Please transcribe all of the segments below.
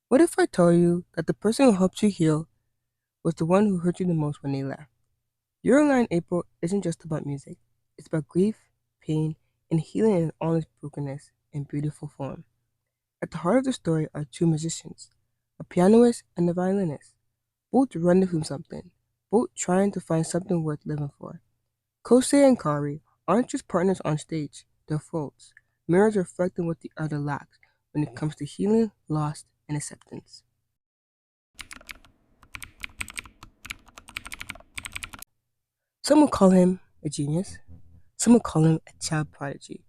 What if I told you that the person who helped you heal was the one who hurt you the most when they left? Your line April isn't just about music. It's about grief, pain, and healing in all its brokenness and beautiful form. At the heart of the story are two musicians, a pianist and a violinist, both running from something, both trying to find something worth living for. Kousei and Kaori aren't just partners on stage, they're foes, mirrors reflecting what the other lacks when it comes to healing, loss, and acceptance. Some would call him a genius, some would call him a child prodigy.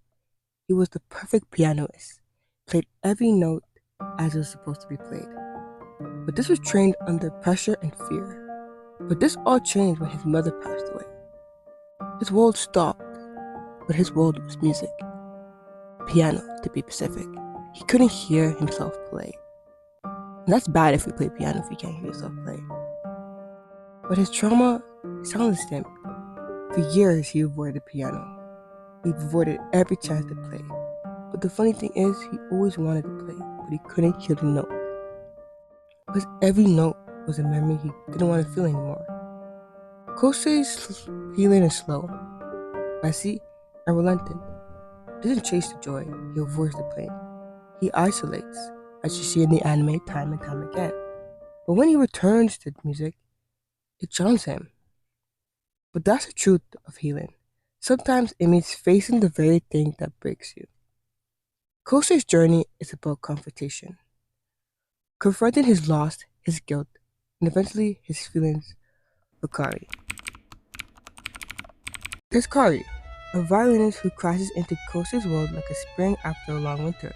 He was the perfect pianist, played every note as it was supposed to be played. But this was trained under pressure and fear. But this all changed when his mother passed away. His world stopped, but his world was music. Piano, to be specific. He couldn't hear himself play. And that's bad if you play piano if you can't hear yourself play. But his trauma silenced him. For years he avoided piano. He avoided every chance to play. But the funny thing is, he always wanted to play, but he couldn't hear the note. Because every note was a memory he didn't want to feel anymore. Kosei's healing is slow, messy, and relentant. He doesn't chase the joy, he avoids the pain. He isolates, as you see in the anime time and time again. But when he returns to music, it charms him. But that's the truth of healing. Sometimes it means facing the very thing that breaks you. Kosei's journey is about confrontation, confronting his loss, his guilt, and eventually his feelings for Kari. There's Kari, a violinist who crashes into Kosei's world like a spring after a long winter.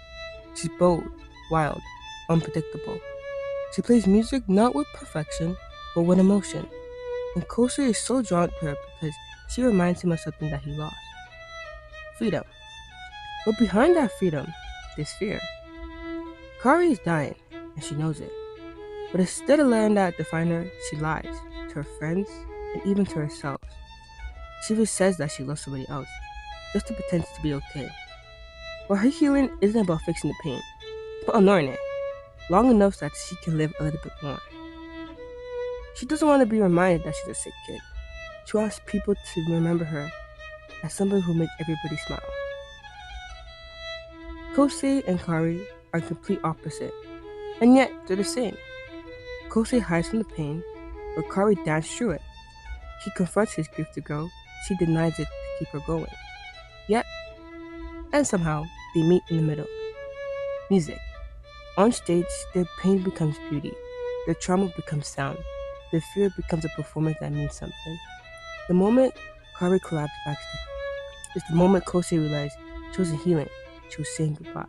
She's bold, wild, unpredictable. She plays music not with perfection, but with emotion. And Kosei is so drawn to her because she reminds him of something that he lost. Freedom. But behind that freedom, there's fear. Kari is dying, and she knows it. But instead of letting that define her, she lies to her friends and even to herself. She even says that she loves somebody else, just to pretend to be okay. But her healing isn't about fixing the pain, it's about ignoring it, long enough that she can live a little bit more. She doesn't want to be reminded that she's a sick kid. She wants people to remember her as somebody who makes everybody smile. Kosei and Kari are complete opposite, and yet they're the same. Kosei hides from the pain, but Kari dances through it. He confronts his grief to go, she denies it to keep her going. Yet, and somehow, they meet in the middle. Music. On stage, their pain becomes beauty, their trauma becomes sound, their fear becomes a performance that means something. The moment Kari collapsed backstage is the moment Kosei realized she wasn't healing, she was saying goodbye.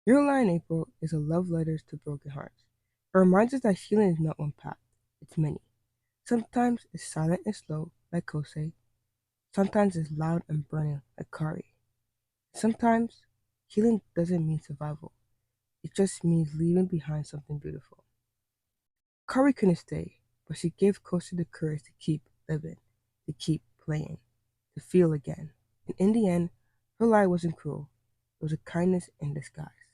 Your Lie in April is a love letter to broken hearts. It reminds us that healing is not one path, it's many. Sometimes it's silent and slow, like Kosei. Sometimes it's loud and burning, like Kari. Sometimes healing doesn't mean survival. It just means leaving behind something beautiful. Kari couldn't stay, but she gave Kosei the courage to keep living, to keep playing, to feel again. And in the end, her lie wasn't cruel. It was a kindness in disguise.